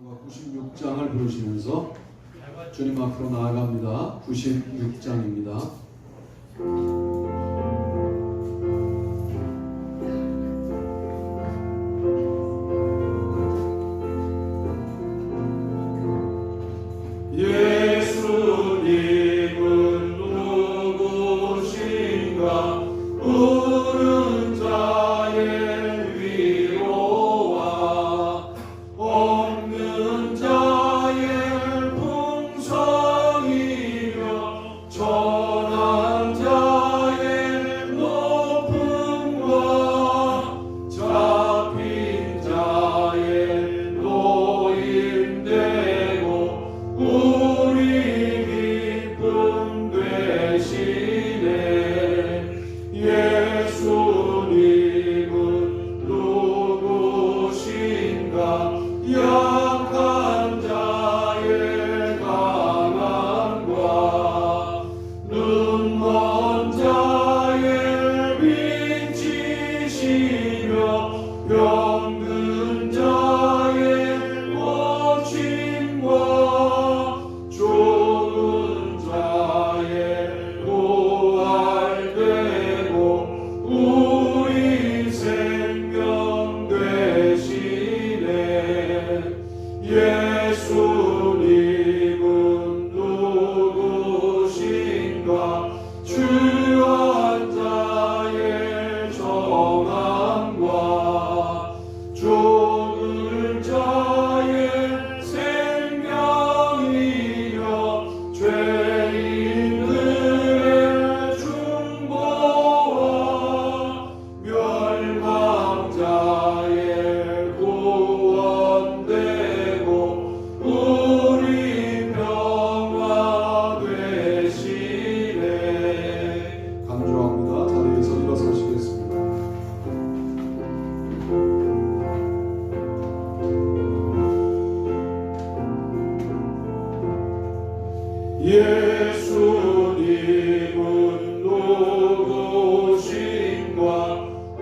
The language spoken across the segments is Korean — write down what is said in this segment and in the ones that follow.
96장을 부르시면서 주님 앞으로 나아갑니다. 96장입니다. 예수님은 누구신가? 우는 자의 위로와 없는 자의 풍성이며 전한 자의 높음과 잡힌 자의 노임되고 우리 기쁨 되시네. 예수님은 누구신가? 약한 자의 강함과 눈먼 자의 빛이시며 병든 자의 고침과 죽은 자의 부활되고 우리 생명 되시네. 예수님은 누구신가? 주한 자의 정함과 죽을 자의 생명이여 죄인들의 중보와 멸망자의 구원되고 우리 평화 되시네. 강조합니다. 자리에서 일어서시겠습니다. 예수님은 누구신가?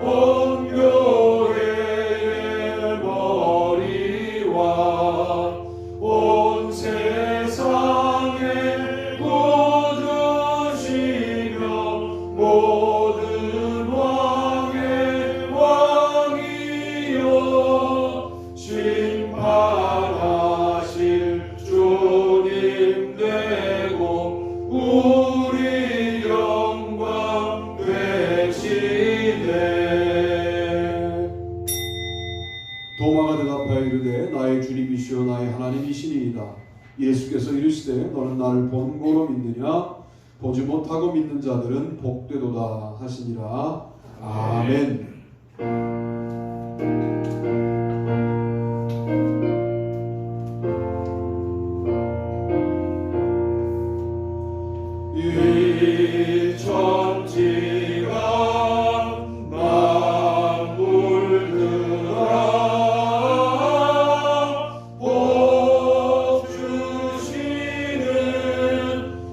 온 교회의 머리와 온 세상의 구주시며 모든 왕의 왕이여 심판하실 주님 되고 우리 영광 되시네. 도마가 대답하여 이르되 나의 주님이시오 나의 하나님이시니이다. 예수께서 이르시되 너는 나를 본고로 믿느냐? 보지 못하고 믿는 자들은 복되도다 하시니라. 아멘. 이 천지가 만물들아 복 주시는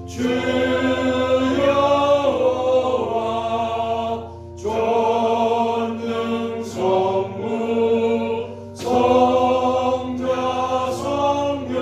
주여와 전능 성부 성자 성령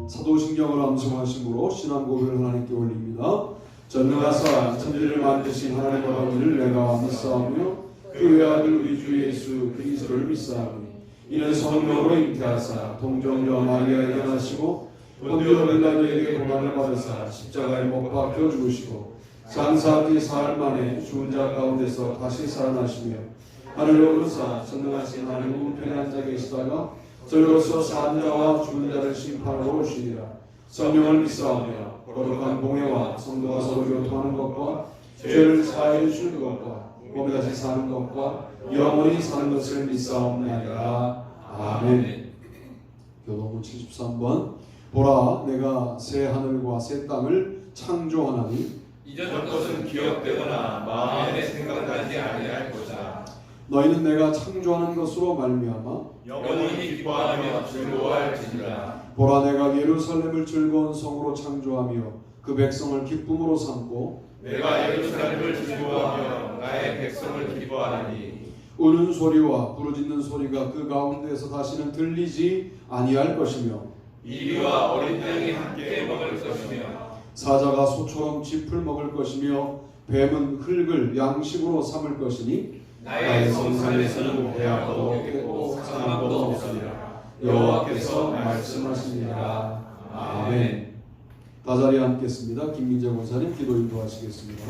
사도신경을 암송하심으로 신앙 고백을 하나님께 올립니다. 전능하사 천지를 만드신 하나님의 아버지를 내가 믿사오며 그 외아들 우리 주 예수 그리스도를 믿사오니 이는 성령으로 잉태하사 동정녀 마리아에게 나시고 본디오 빌라도에게 고난을 받으사 십자가에 못 박혀 죽으시고 장사 뒤 사흘 만에 죽은 자 가운데서 다시 살아나시며 하늘로 오르사 전능하신 하나님 우편에 앉아 계시다가 저로서 산 자와 죽은 자를 심판하러 오시리라. 성령을 믿사오며 거룩한 공회와 성도가 서로 교통하는 것과 죄를 사하여 주는 것과 몸에 다시 사는 것과 영원히 사는 것을 믿사옵나이다. 아멘. 교도문 73번. 보라 내가 새 하늘과 새 땅을 창조하나니 이전 것은 기억되거나 마음에 생각나지 아니할 것이다. 너희는 내가 창조하는 것으로 말미암아 영원히 기뻐하며 즐거워할지니라. 보라 내가 예루살렘을 즐거운 성으로 창조하며 그 백성을 기쁨으로 삼고 내가 예루살렘을 즐거워하며 나의 백성을 기뻐하리니 우는 소리와 부르짖는 소리가 그 가운데에서 다시는 들리지 아니할 것이며 이리와 어린 양이 함께 먹을 것이며 사자가 소처럼 짚을 먹을 것이며 뱀은 흙을 양식으로 삼을 것이니 나의 성산에서는 배아도 없겠고 상함도 없으리라. 여호와께서 말씀하시니라. 아멘. 다자리에 앉겠습니다. 김민재 권사님 기도 인도하시겠습니다.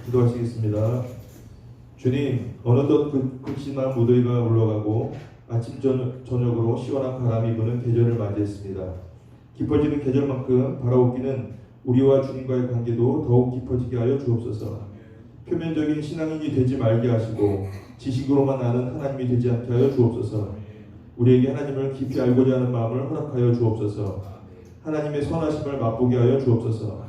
기도하시겠습니다. 주님, 어느덧 극심한 무더위가 올라가고 아침 저녁으로 시원한 바람이 부는 계절을 맞이했습니다. 깊어지는 계절만큼 바라옵기는 우리와 주님과의 관계도 더욱 깊어지게 하여 주옵소서. 표면적인 신앙인이 되지 말게 하시고 지식으로만 아는 하나님이 되지 않게 하여 주옵소서. 우리에게 하나님을 깊이 알고자 하는 마음을 허락하여 주옵소서. 하나님의 선하심을 맛보게 하여 주옵소서.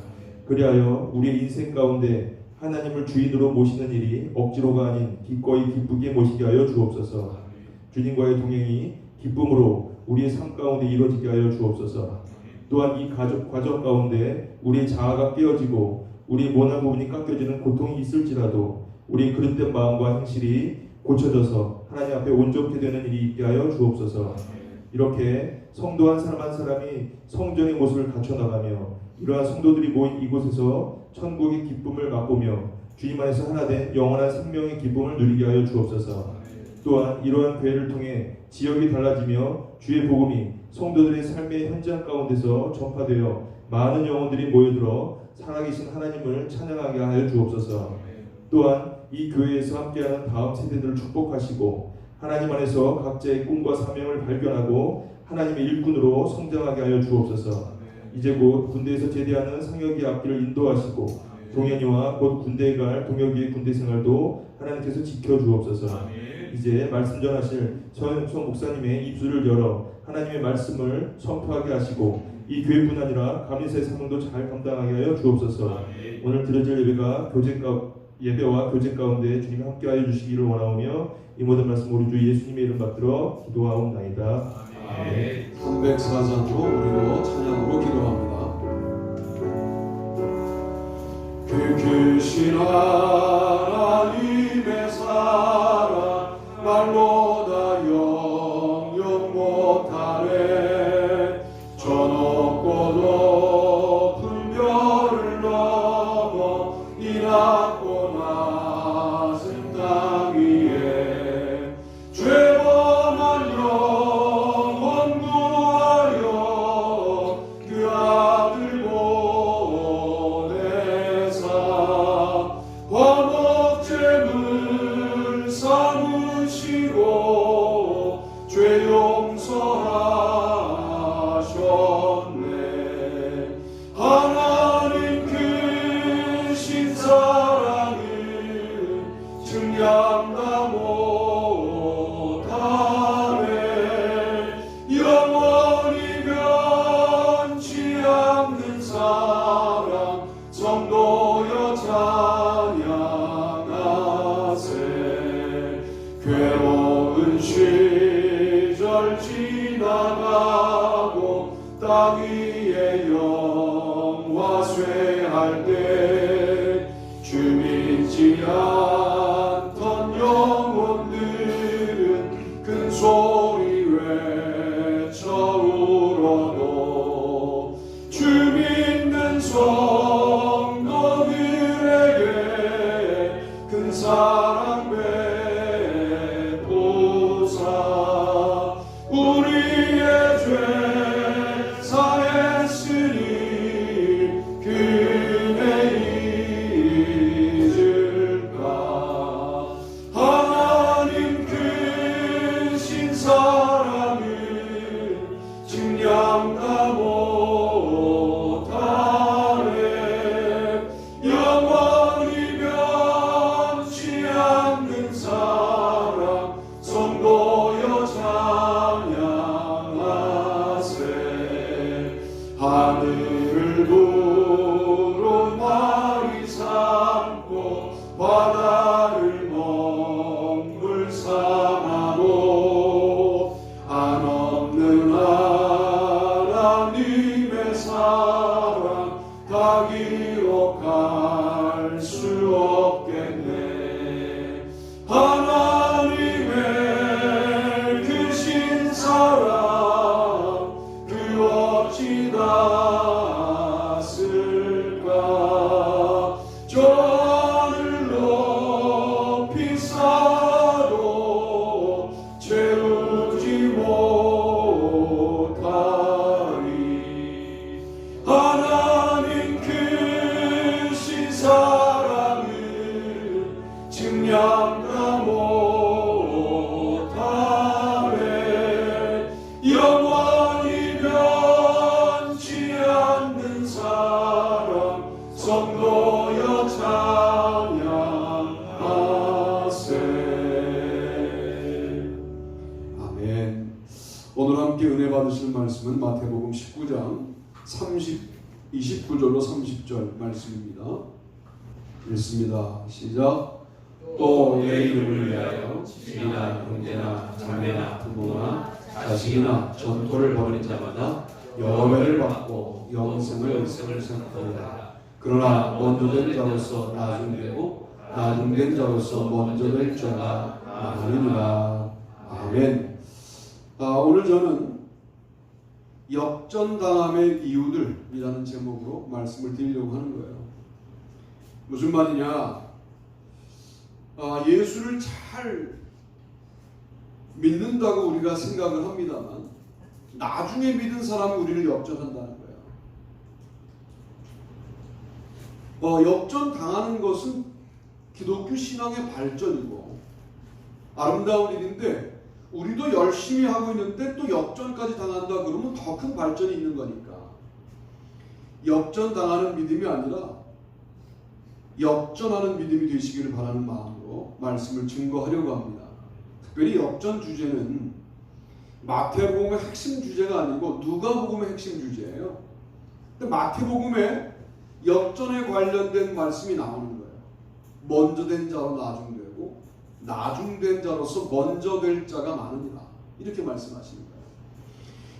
그리하여 우리의 인생 가운데 하나님을 주인으로 모시는 일이 억지로가 아닌 기꺼이 기쁘게 모시게 하여 주옵소서. 주님과의 동행이 기쁨으로 우리의 삶 가운데 이루어지게 하여 주옵소서. 또한 이 과정 가운데 우리의 자아가 깨어지고 우리의 모난 부분이 깎여지는 고통이 있을지라도 우리의 그릇된 마음과 행실이 고쳐져서 하나님 앞에 온전케 되는 일이 있게 하여 주옵소서. 이렇게 성도 한 사람 한 사람이 성전의 모습을 갖춰나가며 이러한 성도들이 모인 이곳에서 천국의 기쁨을 맛보며 주님 안에서 하나 된 영원한 생명의 기쁨을 누리게 하여 주옵소서. 또한 이러한 교회를 통해 지역이 달라지며 주의 복음이 성도들의 삶의 현장 가운데서 전파되어 많은 영혼들이 모여들어 살아계신 하나님을 찬양하게 하여 주옵소서. 또한 이 교회에서 함께하는 다음 세대들을 축복하시고 하나님 안에서 각자의 꿈과 사명을 발견하고 하나님의 일꾼으로 성장하게 하여 주옵소서. 이제 곧 군대에서 제대하는 상혁이 앞길을 인도하시고 동현이와 곧 군대에 갈 동혁이의 군대 생활도 하나님께서 지켜주옵소서. 이제 말씀 전하실 서영석 목사님의 입술을 열어 하나님의 말씀을 선포하게 하시고 이 교회뿐 아니라 감리사의 사명도 잘 감당하게 하여 주옵소서. 오늘 드려질 예배와 교제 가운데 주님 함께하여 주시기를 원하오며 이 모든 말씀 우리 주 예수님의 이름 받들어 기도하옵나이다. 아멘. 304장으로 우리도 찬양으로 기도합니다. 그 크신 하나님의 사랑 말로 다 영영 못하네. 저 높고 높은 별을 넘어 이 낮고 낮은 땅 위에 죄범한 영혼 구하여 그 아들 보내사 화목제물 삼으시고 죄 용서하셨네. 하나님 크신 사랑을 증량다 못하네. 영원히 변치 않는 사랑 성도여 찬양하세. 괴로운 시절 지나가고 땅 위에 영화 쇠할 때 주 믿지 않던 영혼들은 큰 소리 외쳐 울어도 주 믿는 성도들에게 큰 사랑 베푸사 우리의 죄 사했으니 그네 잊을까. 하나님 크신 사랑을 증량다 못하네. 영원히 변치 않는 사랑 성도여 찬양하세. 하늘을 두루 마리 삼고 바다를 함께 은혜 받으실 말씀은 마태복음 19장 29절로 30절 말씀입니다. 읽습니다. 시작. 또 내 이름을 위하여 집이나 형제나 자매나 부모나 자식이나 전토를 벌인 자마다 여배를 받고 영생을 생각하리라. 그러나 먼저 된 자로서 나중되고 나중된 자로서 먼저 될 자가 많으니라. 아멘. 오늘 저는 역전당함의 이유들이라는 제목으로 말씀을 드리려고 하는 거예요. 무슨 말이냐? 예수를 잘 믿는다고 우리가 생각을 합니다만 나중에 믿은 사람이 우리를 역전한다는 거예요. 역전당하는 것은 기독교 신앙의 발전이고 아름다운 일인데 우리도 열심히 하고 있는데 또 역전까지 당한다 그러면 더 큰 발전이 있는 거니까 역전당하는 믿음이 아니라 역전하는 믿음이 되시기를 바라는 마음으로 말씀을 증거하려고 합니다. 특별히 역전 주제는 마태복음의 핵심 주제가 아니고 누가복음의 핵심 주제예요. 근데 마태복음에 역전에 관련된 말씀이 나오는 거예요. 먼저 된 자로 나중되고 나중된 자로서 먼저 될 자가 많으니라. 이렇게 말씀하시는 거예요.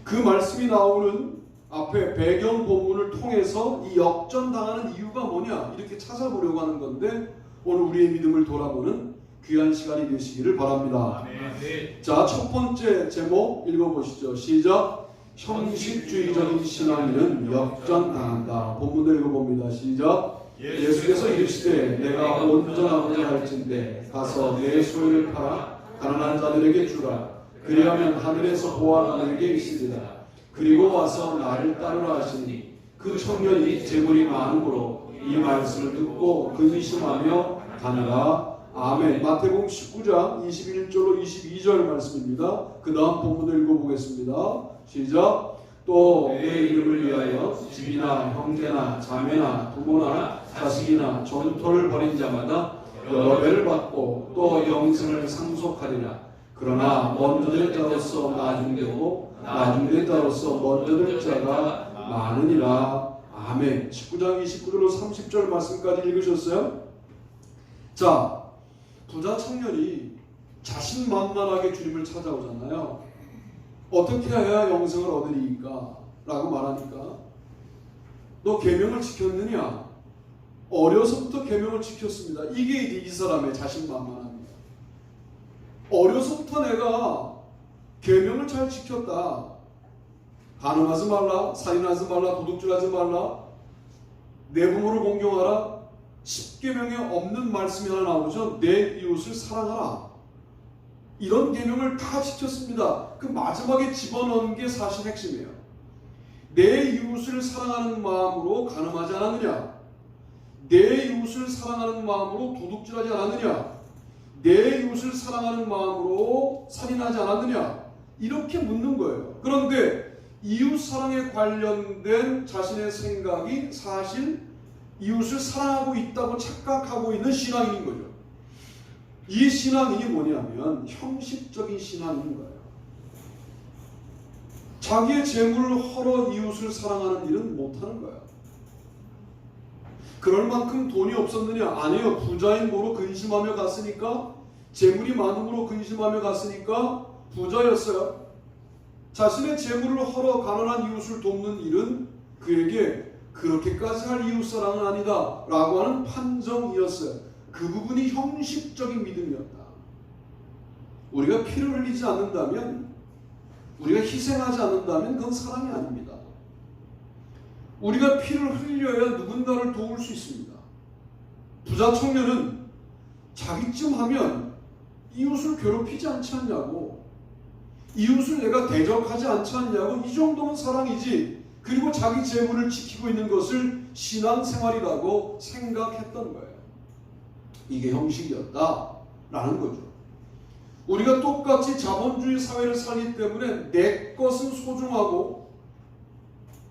그 말씀이 나오는 앞에 배경 본문을 통해서 이 역전당하는 이유가 뭐냐 이렇게 찾아보려고 하는 건데 오늘 우리의 믿음을 돌아보는 귀한 시간이 되시기를 바랍니다. 자, 첫 번째 제목 읽어보시죠. 시작. 형식주의적인 신앙인은 역전당한다. 본문을 읽어봅니다. 시작. 예수께서 이르시되 내가 온전하고자 할진대 가서 내 소유를 팔아 가난한 자들에게 주라. 그리하면 하늘에서 보아 너에게 있으리라. 그리고 와서 나를 따르라 하시니 그 청년이 재물이 많으므로 이 말씀을 듣고 근심하며 가느라. 아멘. 마태복음 19장 21절로 22절 말씀입니다. 그 다음 본문을 읽어보겠습니다. 시작. 또 내 이름을 위하여 집이나 형제나 자매나 부모나 자식이나 전토를 벌인 자마다 여러 배를 받고 또 영생을 상속하리라. 그러나 먼저 될 자로서 나중되고 나중된 자로서 먼저 될 자가 많으니라. 아멘. 19장 29절로 30절 말씀까지 읽으셨어요? 자, 부자 청년이 자신만만하게 주님을 찾아오잖아요. 어떻게 해야 영생을 얻으리까? 라고 말하니까 너 계명을 지켰느냐? 어려서부터 계명을 지켰습니다. 이게 이제 이 사람의 자신만만합니다. 어려서부터 내가 계명을 잘 지켰다. 간음하지 말라, 살인하지 말라, 도둑질하지 말라, 내 부모를 공경하라. 10계명에 없는 말씀이 하나 나오죠. 내 이웃을 사랑하라. 이런 계명을 다 지켰습니다. 그 마지막에 집어넣은 게 사실 핵심이에요. 내 이웃을 사랑하는 마음으로 간음하지 않았느냐? 내 이웃을 사랑하는 마음으로 도둑질하지 않았느냐? 내 이웃을 사랑하는 마음으로 살인하지 않았느냐? 이렇게 묻는 거예요. 그런데 이웃 사랑에 관련된 자신의 생각이 사실 이웃을 사랑하고 있다고 착각하고 있는 신앙인 거죠. 이 신앙이 뭐냐면 형식적인 신앙인 거예요. 자기의 재물을 헐어 이웃을 사랑하는 일은 못하는 거예요. 그럴 만큼 돈이 없었느냐? 아니요. 부자인 고로 근심하며 갔으니까, 재물이 많음으로 근심하며 갔으니까 부자였어요. 자신의 재물을 헐어 가난한 이웃을 돕는 일은 그에게 그렇게까지 할 이웃사랑은 아니다 라고 하는 판정이었어요. 그 부분이 형식적인 믿음이었다. 우리가 피를 흘리지 않는다면, 우리가 희생하지 않는다면 그건 사랑이 아닙니다. 우리가 피를 흘려야 누군가를 도울 수 있습니다. 부자 청년은 자기쯤 하면 이웃을 괴롭히지 않지 않냐고, 이웃을 내가 대적하지 않지 않냐고, 이 정도는 사랑이지. 그리고 자기 재물을 지키고 있는 것을 신앙생활이라고 생각했던 거예요. 이게 형식이었다라는 거죠. 우리가 똑같이 자본주의 사회를 살기 때문에 내 것은 소중하고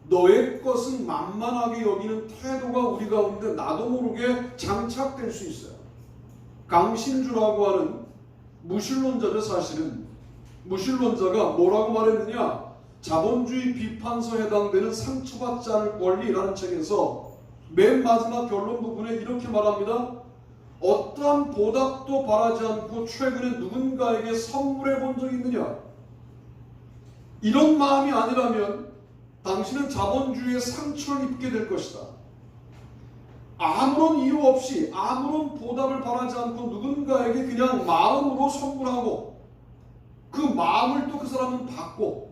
너의 것은 만만하게 여기는 태도가 우리 가운데 나도 모르게 장착될 수 있어요. 강신주라고 하는 무신론자죠. 사실은 무신론자가 뭐라고 말했느냐? 자본주의 비판서에 해당되는 상처받지 않을 권리라는 책에서 맨 마지막 결론 부분에 이렇게 말합니다. 어떠한 보답도 바라지 않고 최근에 누군가에게 선물해 본 적이 있느냐? 이런 마음이 아니라면 당신은 자본주의의 상처를 입게 될 것이다. 아무런 이유 없이 아무런 보답을 바라지 않고 누군가에게 그냥 마음으로 선물하고 그 마음을 또 그 사람은 받고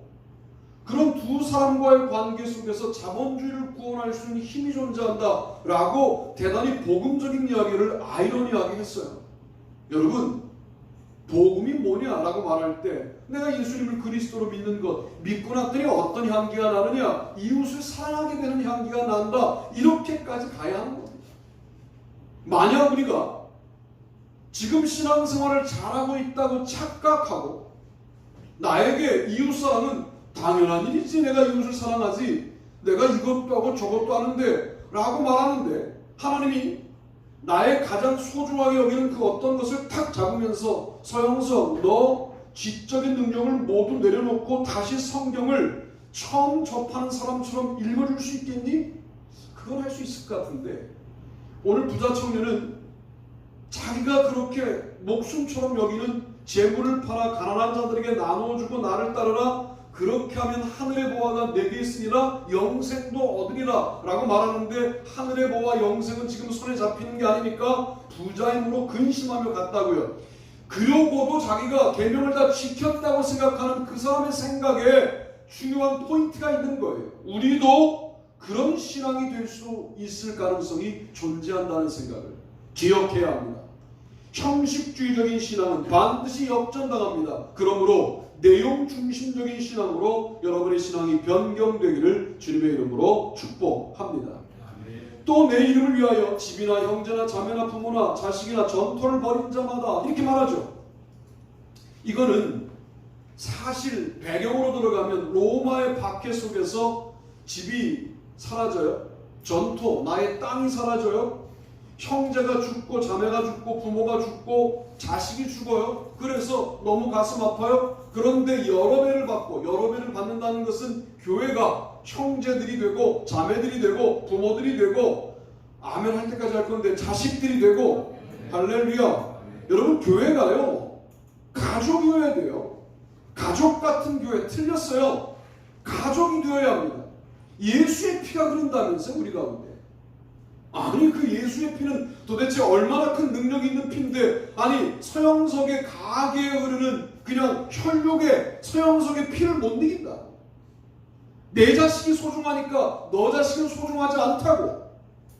그런 두 사람과의 관계 속에서 자본주의를 구원할 수 있는 힘이 존재한다 라고 대단히 복음적인 이야기를 아이러니하게 했어요. 여러분, 복음이 뭐냐라고 말할 때 내가 예수님을 그리스도로 믿는 것, 믿고 났더니 어떤 향기가 나느냐? 이웃을 사랑하게 되는 향기가 난다. 이렇게까지 가야 하는 겁니다. 만약 우리가 지금 신앙생활을 잘하고 있다고 착각하고 나에게 이웃사랑은 당연한 일이지, 내가 이웃을 사랑하지, 내가 이것도 하고 저것도 하는데 라고 말하는데 하나님이 나의 가장 소중하게 여기는 그 어떤 것을 탁 잡으면서 서영석, 너 지적인 능력을 모두 내려놓고 다시 성경을 처음 접하는 사람처럼 읽어줄 수 있겠니? 그건 할 수 있을 것 같은데 오늘 부자 청년은 자기가 그렇게 목숨처럼 여기는 재물을 팔아 가난한 자들에게 나눠주고 나를 따르라, 그렇게 하면 하늘의 보화가 내게 있으리라 영생도 얻으리라 라고 말하는데 하늘의 보화 영생은 지금 손에 잡히는 게 아니니까 부자의 힘으로 근심하며 갔다고요. 그러고도 자기가 계명을 다 지켰다고 생각하는 그 사람의 생각에 중요한 포인트가 있는 거예요. 우리도 그런 신앙이 될 수 있을 가능성이 존재한다는 생각을 기억해야 합니다. 형식주의적인 신앙은 반드시 역전당합니다. 그러므로 내용 중심적인 신앙으로 여러분의 신앙이 변경되기를 주님의 이름으로 축복합니다. 또 내 이름을 위하여 집이나 형제나 자매나 부모나 자식이나 전토를 벌인 자마다 이렇게 말하죠. 이거는 사실 배경으로 들어가면 로마의 박해 속에서 집이 사라져요. 전토, 나의 땅이 사라져요. 형제가 죽고 자매가 죽고 부모가 죽고 자식이 죽어요. 그래서 너무 가슴 아파요. 그런데 여러 배를 받고, 여러 배를 받는다는 것은 교회가 형제들이 되고 자매들이 되고 부모들이 되고, 아멘 할 때까지 할 건데 자식들이 되고, 할렐루야. 여러분, 교회가요 가족이어야 돼요. 가족 같은 교회. 틀렸어요. 가족이 되어야 합니다. 예수의 피가 흐른다면서요 우리 가운데. 아니, 그 예수의 피는 도대체 얼마나 큰 능력이 있는 피인데, 아니 서영석의 가게에 흐르는 그냥 혈육의 서영석의 피를 못 이긴다. 내 자식이 소중하니까 너 자식은 소중하지 않다고.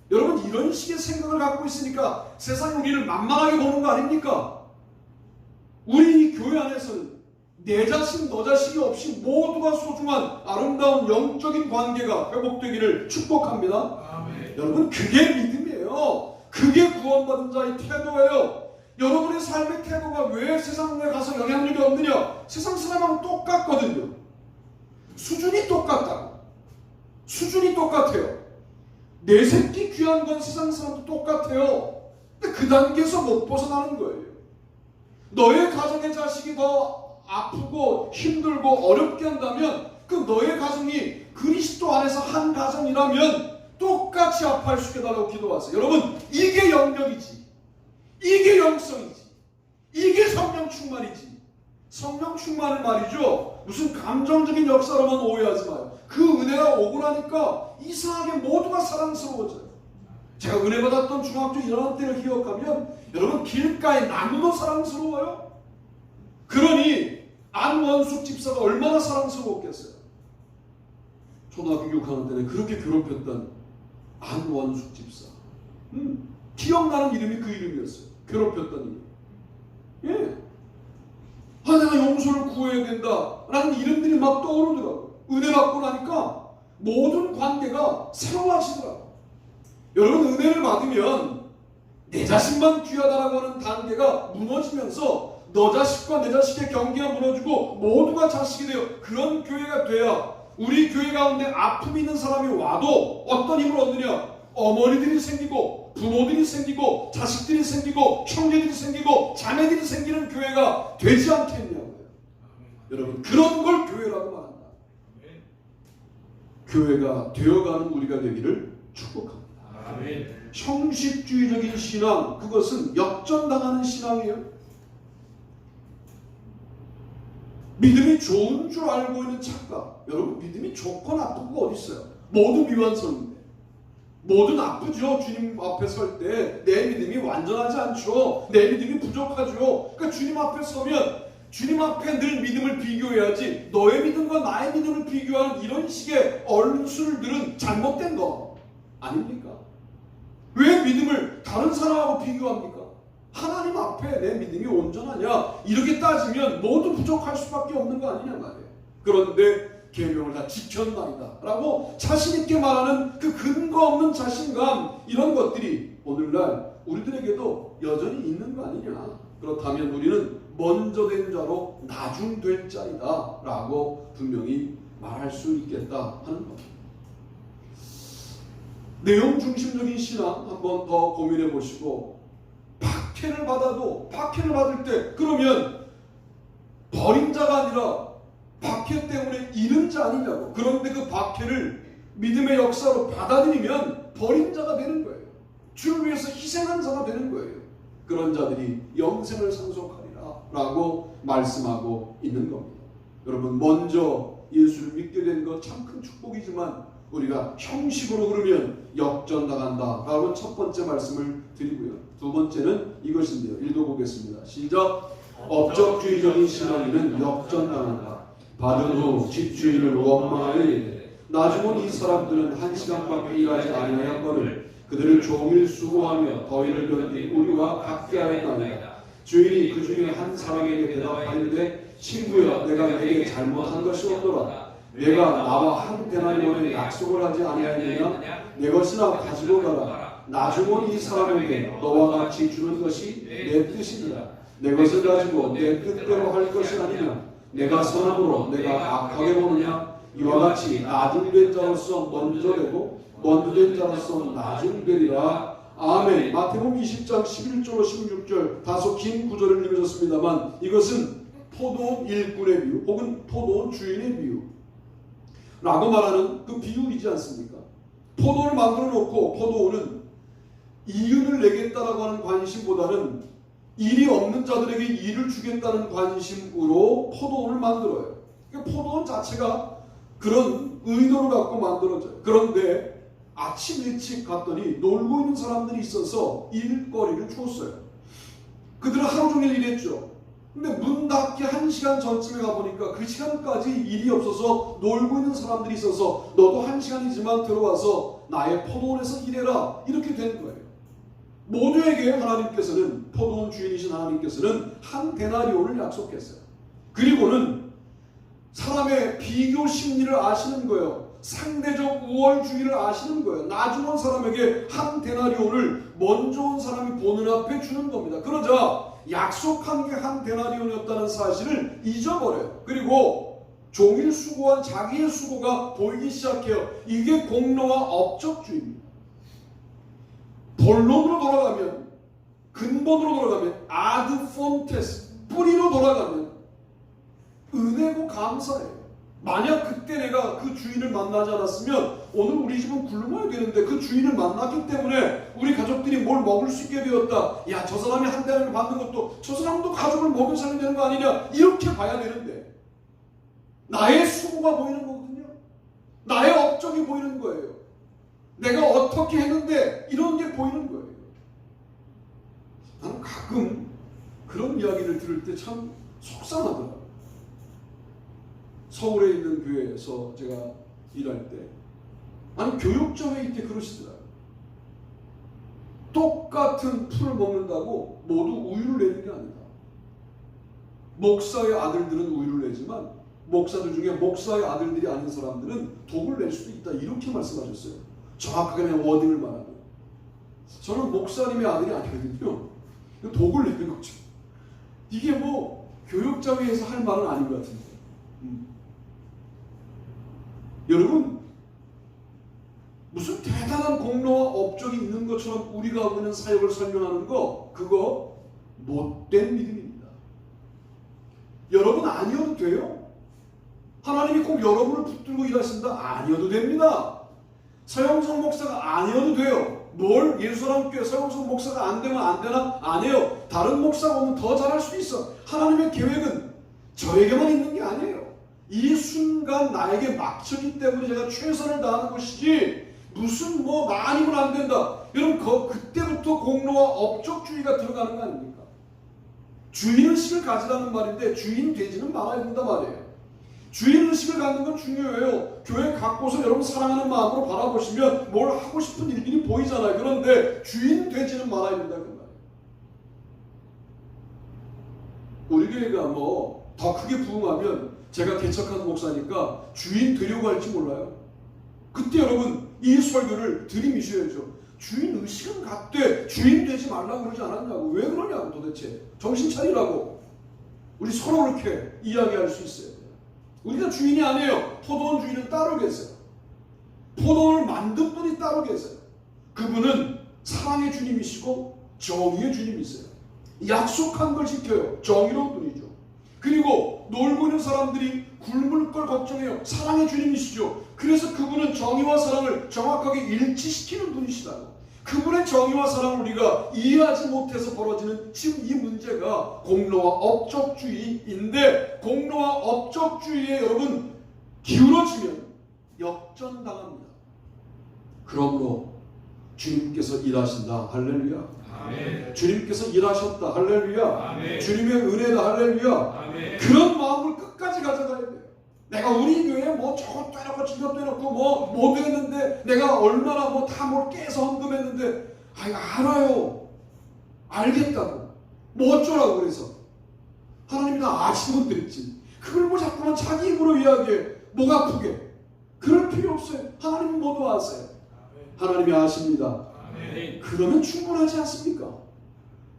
여러분, 이런 식의 생각을 갖고 있으니까 세상이 우리를 만만하게 보는 거 아닙니까? 우리 이 교회 안에서는 내 자식 너 자식이 없이 모두가 소중한 아름다운 영적인 관계가 회복되기를 축복합니다. 아멘. 여러분, 그게 믿음이에요. 그게 구원받은 자의 태도예요. 여러분의 삶의 태도가 왜 세상에 가서 영향력이 없느냐? 세상 사람하고 똑같거든요. 수준이 똑같다. 수준이 똑같아요. 내 새끼 귀한 건 세상 사람도 똑같아요. 근데 그 단계에서 못 벗어나는 거예요. 너의 가정의 자식이 더 아프고 힘들고 어렵게 한다면 그 너의 가정이 그리스도 안에서 한 가정이라면 똑같이 아파할 수 있게 달라고 기도하세요. 여러분, 이게 영역이지. 이게 영성이지. 이게 성령 충만이지. 성령 충만은 말이죠, 무슨 감정적인 역사로만 오해하지 마요. 그 은혜가 오고 나니까 이상하게 모두가 사랑스러워져요. 제가 은혜 받았던 중학교 1학년 때를 기억하면 여러분, 길가에 나무도 사랑스러워요. 그러니 안원숙 집사가 얼마나 사랑스러웠겠어요. 초등학교 6학년 때는 그렇게 괴롭혔던 안원숙 집사. 기억나는 이름이 그 이름이었어요. 괴롭혔던 이름. 예. 아, 내가 용서를 구해야 된다 라는 이름들이 막 떠오르더라고요. 은혜 받고 나니까 모든 관계가 새로워지더라고요. 여러분, 은혜를 받으면 내 자신만 귀하다라고 하는 단계가 무너지면서 너 자식과 내 자식의 경계가 무너지고 모두가 자식이 돼요. 그런 교회가 돼야 우리 교회 가운데 아픔이 있는 사람이 와도 어떤 힘을 얻느냐? 어머니들이 생기고 부모들이 생기고 자식들이 생기고 형제들이 생기고 자매들이 생기는 교회가 되지 않겠냐고요. 여러분, 그런 걸 교회라고 말한다. 교회가 되어가는 우리가 되기를 축복합니다. 아멘. 형식주의적인 신앙, 그것은 역전당하는 신앙이에요. 믿음이 좋은 줄 알고 있는 착각. 여러분, 믿음이 좋고 나쁘고 어디 있어요? 모두 미완성인데, 모두 나쁘죠. 주님 앞에 설 때 내 믿음이 완전하지 않죠. 내 믿음이 부족하죠. 그러니까 주님 앞에 서면 주님 앞에 늘 믿음을 비교해야지, 너의 믿음과 나의 믿음을 비교하는 이런 식의 얼술들은 잘못된 거 아닙니까? 왜 믿음을 다른 사람하고 비교합니까? 하나님 앞에 내 믿음이 온전하냐, 이렇게 따지면 모두 부족할 수밖에 없는 거 아니냐 말이에요. 그런데 계명을 다 지켰나이다 라고 자신 있게 말하는 그 근거 없는 자신감, 이런 것들이 오늘날 우리들에게도 여전히 있는 거 아니냐. 그렇다면 우리는 먼저 된 자로 나중 될 자이다 라고 분명히 말할 수 있겠다 하는 겁니다. 내용 중심적인 신앙 한번 더 고민해 보시고, 박해를 받아도, 박해를 받을 때 그러면 버린 자가 아니라 박해 때문에 잃은 자 아니냐고. 그런데 그 박해를 믿음의 역사로 받아들이면 버린 자가 되는 거예요. 주를 위해서 희생한 자가 되는 거예요. 그런 자들이 영생을 상속하리라 라고 말씀하고 있는 겁니다. 여러분, 먼저 예수를 믿게 된 것 참 큰 축복이지만 우리가 형식으로 그러면 역전당한다 라고 첫 번째 말씀을 드리고요. 두 번째는 이것인데요. 읽어보겠습니다. 시작. 업적주의적인 신앙인은 역전당한다. 받은 후 집주인을 원망하니 나중은 이 사람들은 한 시간밖에 일하지 아니하였거늘 그들을 종일 수고하며 더위를 견딘 우리와 같게 하였나이다. 주인이 그 중에 한 사람에게 대답하는데, 친구여, 내가 내게 잘못한 것이 없더라. 내가 나와 한 데나리온의 약속을 하지 아니하였느냐? 내 것이나 가지고 가라. 나중은 이 사람에게 너와 같이 주는 것이 내 뜻이니라. 내 것을 가지고 내 뜻대로 할 것이 아니냐? 내가 선함으로 내가 악하게 보느냐? 이와 같이 나중된 자로서 먼저 되고 먼저 된 자로서 나중되리라. 아멘. 마태복음 20장 11절로 16절 다소 긴 구절을 읽으셨습니다만, 이것은 포도원 일꾼의 비유 혹은 포도원 주인의 비유 라고 말하는 그 비유이지 않습니까? 포도원을 만들어 놓고 포도원은 이윤을 내겠다라고 하는 관심보다는 일이 없는 자들에게 일을 주겠다는 관심으로 포도원을 만들어요. 그러니까 포도원 자체가 그런 의도를 갖고 만들어져요. 그런데 아침 일찍 갔더니 놀고 있는 사람들이 있어서 일거리를 줬어요. 그들은 하루 종일 일했죠. 근데 문 닫기 1시간 전쯤에 가보니까 그 시간까지 일이 없어서 놀고 있는 사람들이 있어서 너도 1시간이지만 들어와서 나의 포도원에서 일해라, 이렇게 된 거예요. 모두에게 하나님께서는, 포도원 주인이신 하나님께서는 한 데나리온을 약속했어요. 그리고는 사람의 비교 심리를 아시는 거예요. 상대적 우월주의를 아시는 거예요. 나중 온 사람에게 한 데나리온을 먼저 온 사람이 보는 앞에 주는 겁니다. 그러자 약속한 게 한 데나리온이었다는 사실을 잊어버려요. 그리고 종일 수고한 자기의 수고가 보이기 시작해요. 이게 공로와 업적주의입니다. 본론으로 돌아가면, 근본으로 돌아가면, 아드 폰테스, 뿌리로 돌아가면 은혜고 감사예요. 만약 그때 내가 그 주인을 만나지 않았으면 오늘 우리 집은 굶어야 되는데, 그 주인을 만났기 때문에 우리 가족들이 뭘 먹을 수 있게 되었다. 야, 저 사람이 한 대를 받는 것도 저 사람도 가족을 먹여 살려야 되는 거 아니냐, 이렇게 봐야 되는데 나의 수고가 보이는 거거든요. 나의 업적이 보이는 거예요. 내가 어떻게 했는데 이런 게 보이는 거예요. 나는 가끔 그런 이야기를 들을 때 참 속상하더라고요. 서울에 있는 교회에서 제가 일할 때, 아니 교육자 회의 때 그러시더라고요. 똑같은 풀을 먹는다고 모두 우유를 내는 게 아니다. 목사의 아들들은 우유를 내지만 목사들 중에 목사의 아들들이 아닌 사람들은 독을 낼 수도 있다, 이렇게 말씀하셨어요. 정확하게 그냥 워딩을 말하면. 저는 목사님의 아들이 아니거든요. 독을 내는 거죠. 이게 뭐 교육자회에서 할 말은 아닌 것 같은데. 여러분, 무슨 대단한 공로와 업적이 있는 것처럼 우리가 하고 있는 사역을 설명하는 거, 그거 못된 믿음입니다. 여러분 아니어도 돼요. 하나님이 꼭 여러분을 붙들고 일하신다? 아니어도 됩니다. 서영석 목사가 아니어도 돼요. 뭘 예수사랑교회 서영석 목사가 안 되면 안 되나? 안 해요. 다른 목사가 오면 더 잘할 수도 있어. 하나님의 계획은 저에게만 있는 게 아니에요. 이 순간 나에게 막혔기 때문에 제가 최선을 다하는 것이지 무슨 뭐 많이면 안 된다. 여러분 그때부터 공로와 업적주의가 들어가는 거 아닙니까? 주인의식을 가지라는 말인데 주인 되지는 말아야 된다 말이에요. 주인의식을 갖는 건 중요해요. 교회 갖고서 여러분 사랑하는 마음으로 바라보시면 뭘 하고 싶은 일들이 보이잖아요. 그런데 주인 되지는 말아야 된다 그 말이에요. 우리 교회가 뭐 더 크게 부흥하면 제가 개척한 목사니까 주인 되려고 할지 몰라요. 그때 여러분 이 설교를 들이미셔야죠. 주인 의식은 갖되 주인 되지 말라고 그러지 않았냐고. 왜 그러냐고 도대체. 정신 차리라고. 우리 서로 그렇게 이야기할 수 있어요. 우리가 주인이 아니에요. 포도원 주인은 따로 계세요. 포도원을 만든 분이 따로 계세요. 그분은 사랑의 주님이시고 정의의 주님이세요. 약속한 걸 지켜요. 정의로운 분이죠. 그리고 놀고 있는 사람들이 굶을 걸 걱정해요. 사랑의 주님이시죠. 그래서 그분은 정의와 사랑을 정확하게 일치시키는 분이시다고. 그분의 정의와 사랑을 우리가 이해하지 못해서 벌어지는 지금 이 문제가 공로와 업적주의인데, 공로와 업적주의에 여러분 기울어지면 역전당합니다. 그러므로 주님께서 일하신다. 할렐루야. 아멘. 주님께서 일하셨다. 할렐루야. 아멘. 주님의 은혜다. 할렐루야. 아멘. 그런 마음을 끝까지 가져가야 돼요. 내가 우리 교회에 뭐 저것도 해놓고 저것도 해놓고 뭐 모두 했는데 내가 얼마나 뭐 다 뭘 깨서 헌금했는데 알아요. 알겠다고. 뭐 어쩌라고 그래서. 하나님이 다 아시면 됐지. 그걸 뭐 자꾸만 자기 입으로 이야기해. 목 아프게. 그럴 필요 없어요. 하나님은 모두 아세요. 하나님이 아십니다. 아멘. 그러면 충분하지 않습니까?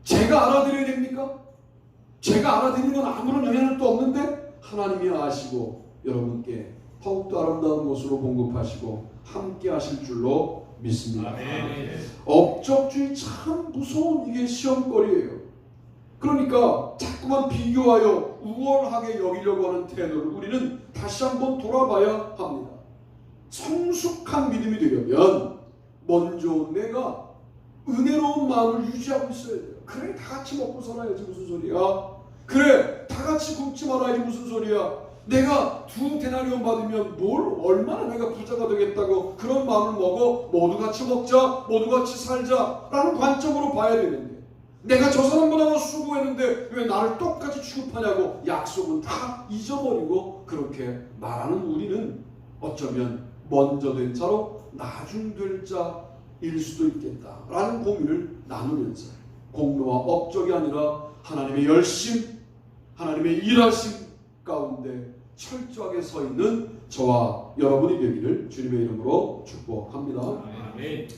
제가 알아들어야 됩니까? 제가 알아듣는 건 아무런 영향도 없는데 하나님이 아시고 여러분께 더욱더 아름다운 곳으로 공급하시고 함께 하실 줄로 믿습니다. 아멘. 업적주의 참 무서운 이게 시험거리예요. 그러니까 자꾸만 비교하여 우월하게 여기려고 하는 태도를 우리는 다시 한번 돌아봐야 합니다. 성숙한 믿음이 되려면 먼저 내가 은혜로운 마음을 유지하고 있어야 돼요. 그래 다 같이 먹고 살아야지 무슨 소리야. 그래 다 같이 굶지 말아야지 무슨 소리야. 내가 2데나리온 받으면 뭘 얼마나 내가 부자가 되겠다고 그런 마음을 먹어. 모두 같이 먹자, 모두 같이 살자 라는 관점으로 봐야 되는데, 내가 저 사람보다 수고했는데 왜 나를 똑같이 취급하냐고 약속은 다 잊어버리고 그렇게 말하는 우리는 어쩌면 먼저 된 자로 나중 될 자일 수도 있겠다라는 고민을 나누면서 공로와 업적이 아니라 하나님의 열심, 하나님의 일하심 가운데 철저하게 서 있는 저와 여러분이 되기를 주님의 이름으로 축복합니다. 아멘.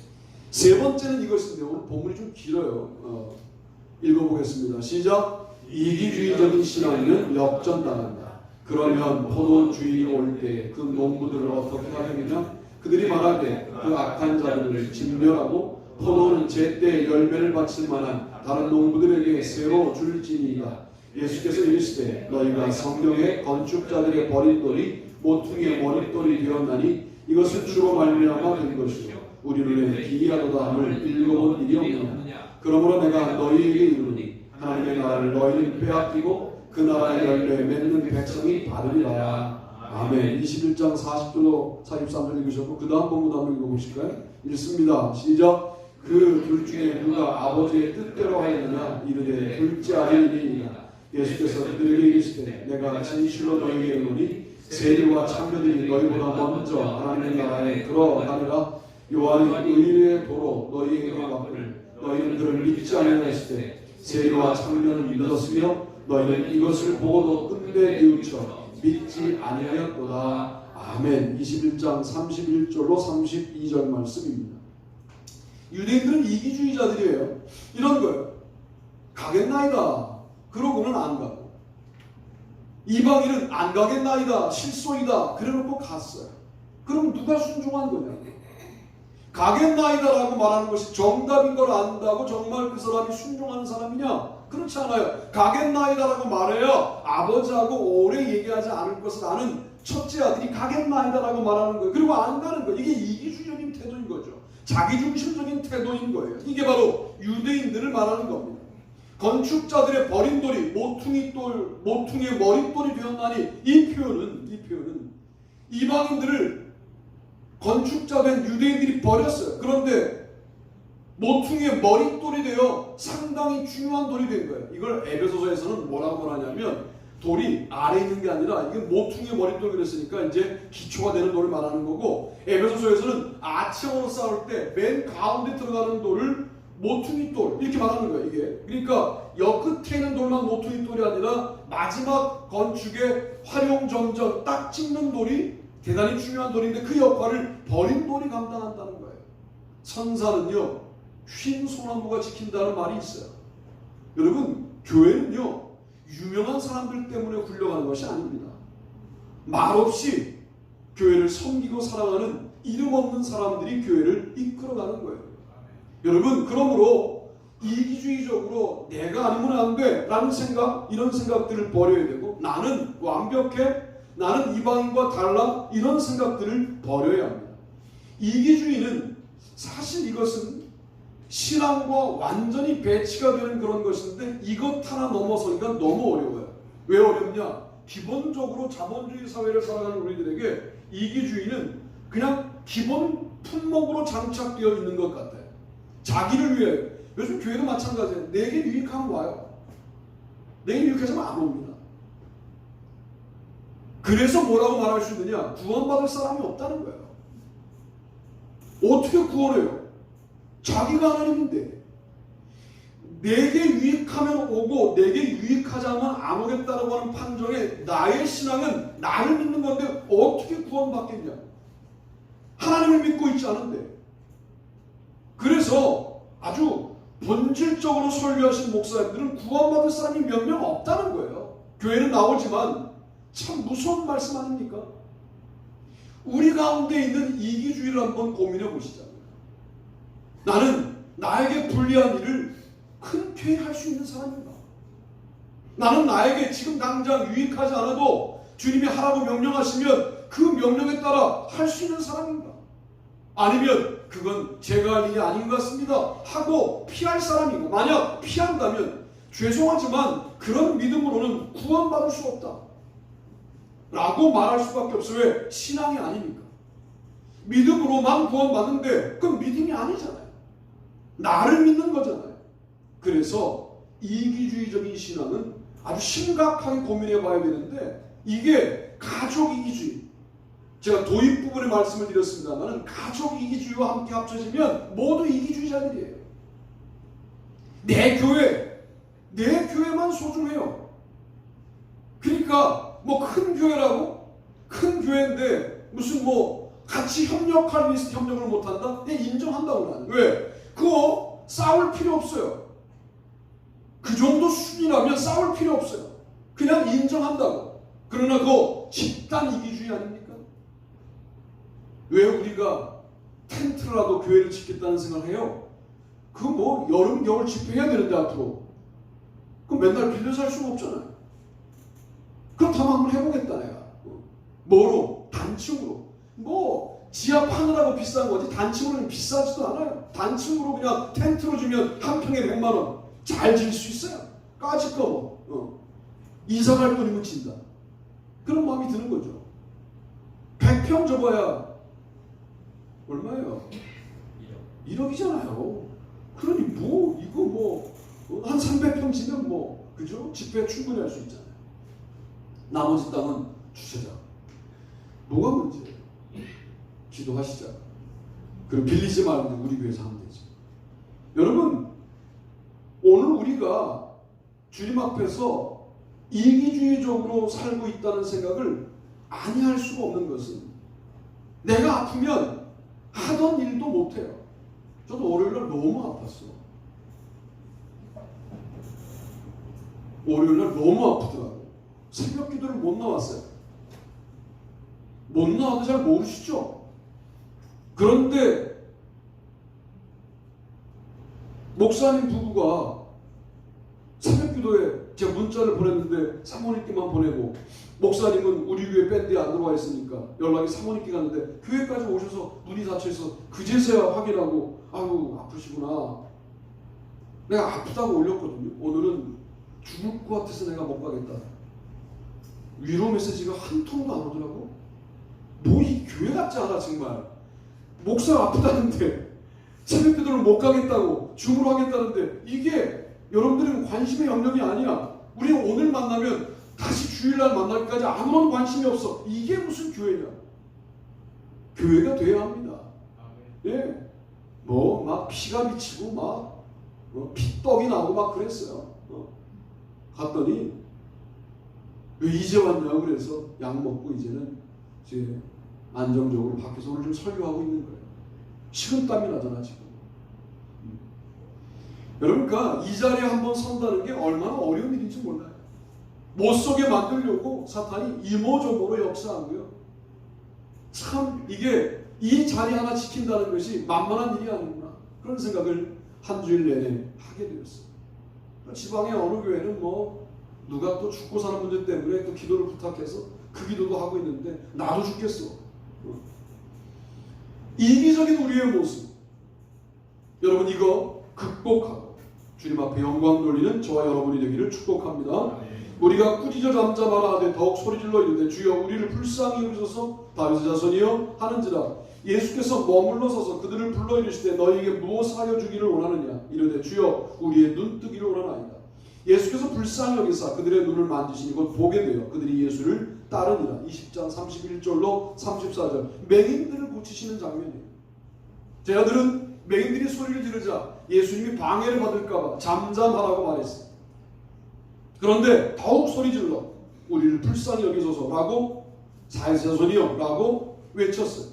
세 번째는 이것인데 오늘 본문이 좀 길어요. 읽어보겠습니다. 시작. 이기주의적인 신앙은 역전당한다. 그러면 포도원 주인이 올 때 그 농부들을 어떻게 하느냐? 그들이 말하되 그 악한 자들을 진멸하고 포도원은 제때 열매를 바칠 만한 다른 농부들에게 새로 줄지니이다. 예수께서 이르시되 너희가 성경의 건축자들의 버린 돌이 모퉁이의 머릿돌이 되었나니 이것은 주로 말미암아 된 것이요 우리 눈에 기이하도다 함을 읽어본 일이 없느냐. 그러므로 내가 너희에게 이르노니 하나님의 나라를 너희는 빼앗기고 그 나라의 열매 맺는 백성이 받으리라. 아멘. 21장 40절로 43절 읽으셨고 그 다음 본문 한번 읽어보실까요? 읽습니다. 시작. 그 둘 중에 누가 아버지의 뜻대로 하였느냐 이르되 둘째 아들이니이다. 예수께서 그들에게 이르시되 내가 진실로 너희에게 이르노니 세리와 창녀들이 너희보다 먼저 하나님의 나라에 들어가니라. 요한이 의의 도로 너희에게 왔거늘 너희는 그를 믿지 아니하였을 때 세리와 창녀는 믿었으며 너희는 이것을 보고도 끝내 뉘우쳐 믿지 아니하였도다. 아멘. 21장 31절로 32절 말씀입니다. 유대인들은 이기주의자들이에요. 이런 거예요. 가겠나이다. 그러고는 안 가고. 이방인은 안 가겠나이다. 실소이다. 그래놓고 갔어요. 그럼 누가 순종한 거냐? 가겠나이다라고 말하는 것이 정답인 걸 안다고 정말 그 사람이 순종하는 사람이냐? 그렇지 않아요. 가겠나이다라고 말해야 아버지하고 오래 얘기하지 않을 것을 아는 첫째 아들이 가겠나이다라고 말하는 거예요. 그리고 안 가는 거예요. 이게 이기주의적인 태도인 거죠. 자기중심적인 태도인 거예요. 이게 바로 유대인들을 말하는 겁니다. 건축자들의 버린 돌이 모퉁이의 머릿돌이 되었나니 이 표현은 이방인들을 건축자된 유대인들이 버렸어요. 그런데 모퉁이의 머릿돌이 되어 상당히 중요한 돌이 된 거예요. 이걸 에베소서에서는 뭐라고 말하냐면 돌이 아래에 있는 게 아니라 이게 모퉁이의 머릿돌 그랬으니까 이제 기초가 되는 돌을 말하는 거고, 에베소서에서는 아층으로 쌓을 때 맨 가운데 들어가는 돌을 모퉁이 돌 이렇게 말하는 거예요. 이게 그러니까 역 끝에 있는 돌만 모퉁이 돌이 아니라 마지막 건축의 활용점정 딱 찍는 돌이 대단히 중요한 돌인데 그 역할을 버린 돌이 감당한다는 거예요. 선사는요 흰 소나무가 지킨다는 말이 있어요. 여러분, 교회는요 유명한 사람들 때문에 굴려가는 것이 아닙니다. 말없이 교회를 섬기고 사랑하는 이름 없는 사람들이 교회를 이끌어가는 거예요. 여러분, 그러므로 이기주의적으로 내가 아니면 안 돼 라는 생각, 이런 생각들을 버려야 되고, 나는 완벽해, 나는 이방인과 달라, 이런 생각들을 버려야 합니다. 이기주의는 사실 이것은 신앙과 완전히 배치가 되는 그런 것인데 이것 하나 넘어서기가 너무 어려워요. 왜 어렵냐? 기본적으로 자본주의 사회를 살아가는 우리들에게 이기주의는 그냥 기본 품목으로 장착되어 있는 것 같아요. 자기를 위해. 요즘 교회도 마찬가지예요. 내게 유익하면 와요. 내게 유익하지만 안 옵니다. 그래서 뭐라고 말할 수 있느냐? 구원받을 사람이 없다는 거예요. 어떻게 구원해요? 자기가 하나님인데 내게 유익하면 오고 내게 유익하지 않으면 안 오겠다라고 하는 판정에 나의 신앙은 나를 믿는 건데 어떻게 구원받겠냐? 하나님을 믿고 있지 않은데. 그래서 아주 본질적으로 설교하신 목사님들은 구원받을 사람이 몇 명 없다는 거예요. 교회는 나오지만 참 무서운 말씀 아닙니까? 우리 가운데 있는 이기주의를 한번 고민해 보시자. 나는 나에게 불리한 일을 흔쾌히 할 수 있는 사람인가? 나는 나에게 지금 당장 유익하지 않아도 주님이 하라고 명령하시면 그 명령에 따라 할 수 있는 사람인가? 아니면 그건 제가 할 일이 아닌 것 같습니다 하고 피할 사람인가? 만약 피한다면 죄송하지만 그런 믿음으로는 구원받을 수 없다 라고 말할 수밖에 없어요. 왜? 신앙이 아닙니까? 믿음으로만 구원받는데 그건 믿음이 아니잖아요. 나를 믿는 거잖아요. 그래서 이기주의적인 신앙은 아주 심각하게 고민해 봐야 되는데, 이게 가족 이기주의, 제가 도입 부분에 말씀을 드렸습니다만 가족 이기주의와 함께 합쳐지면 모두 이기주의자들이에요. 내 교회만 소중해요. 그러니까 뭐 큰 교회라고, 큰 교회인데 무슨 뭐 같이 협력할 리스트 협력을 못한다? 그냥 인정한다고 나는. 왜? 그거 싸울 필요 없어요. 그 정도 수준이라면 싸울 필요 없어요. 그냥 인정한다고. 그러나 그거 집단 이기주의 아닙니까? 왜 우리가 텐트라도 교회를 짓겠다는 생각을 해요? 그 뭐 여름 겨울 집회해야 되는데 앞으로 그럼 맨날 빌려서 할 수가 없잖아요. 그렇다면 한번 해보겠다 내가. 뭐로? 단층으로. 뭐 지하 파느라고 비싼 거지 단층으로는 비싸지도 않아요. 단층으로 그냥 텐트로 주면 한 평에 100만 원 잘 질 수 있어요. 까짓 거 뭐. 이사 갈 돈이면 진다. 그런 마음이 드는 거죠. 100평 접어야 얼마예요? 1억이잖아요. 그러니 뭐 이거 뭐 한 300평 지면 뭐 그죠? 집회 충분히 할 수 있잖아요. 나머지 땅은 주차장. 뭐가 문제예요? 기도하시자. 그럼 빌리지 말고 우리 교회에서 하면 되지. 여러분, 오늘 우리가 주님 앞에서 이기주의적으로 살고 있다는 생각을 아니할 수가 없는 것은, 내가 아프면 하던 일도 못해요. 저도 월요일날 너무 아팠어. 월요일날 너무 아프더라고요. 새벽 기도를 못 나왔어요. 못 나와도 잘 모르시죠? 그런데 목사님 부부가 새벽 기도에 제가 문자를 보냈는데 사모님께만 보내고 목사님은 우리 교회 밴드에 안 들어와 있으니까 연락이 사모님께 갔는데 교회까지 오셔서 눈이 닫혀서 그제서야 확인하고 아유 아프시구나. 내가 아프다고 올렸거든요. 오늘은 죽을 것 같아서 내가 못 가겠다. 위로 메시지가 한 통도 안 오더라고. 뭐 이 교회 같지 않아 정말. 목사가 아프다는데 새벽기도를 못 가겠다고 줌으로 하겠다는데 이게 여러분들은 관심의 영역이 아니야. 우리는 오늘 만나면 다시 주일날 만날까지 아무런 관심이 없어. 이게 무슨 교회냐? 교회가 돼야 합니다. 예, 뭐 막 피가 미치고 막 피떡이 나고 막 그랬어요. 갔더니 왜 이제 왔냐고 그래서 약 먹고 이제는 이제 안정적으로 밖에서 오늘 좀 설교하고 있는 거예요. 식은땀이 나잖아 지금. 여러분, 그러니까 이 자리에 한번 선다는 게 얼마나 어려운 일인지 몰라요. 못 속에 만들려고 사탄이 이모저모로 역사하고요. 참 이게 이 자리 하나 지킨다는 것이 만만한 일이 아니구나 그런 생각을 한 주일 내내 하게 되었어요. 지방의 어느 교회는 뭐 누가 또 죽고 사는 문제 때문에 또 기도를 부탁해서 그 기도도 하고 있는데 나도 죽겠어. 이기적인 우리의 모습, 여러분 이거 극복하고 주님 앞에 영광 돌리는 저와 여러분이 되기를 축복합니다. 우리가 꾸짖어 잠잠하라 하되 더욱 소리질러 이르되 주여 우리를 불쌍히 여기소서 다윗의 자손이여 하는지라. 예수께서 머물러 서서 그들을 불러 이르시되 너희에게 무엇하여 주기를 원하느냐 이르되 주여 우리의 눈뜨기를 원하나이다. 예수께서 불쌍히 여기사 그들의 눈을 만지시니 곧 보게 되어 그들이 예수를 따르니라. 20장 31절로 34절 맹인들을 고치시는 장면이에요. 제자들은 맹인들이 소리를 지르자 예수님이 방해를 받을까봐 잠잠하라고 말했어요. 그런데 더욱 소리 질러 우리를 불쌍히 여기소서라고 다윗의 자손이여 라고 외쳤어요.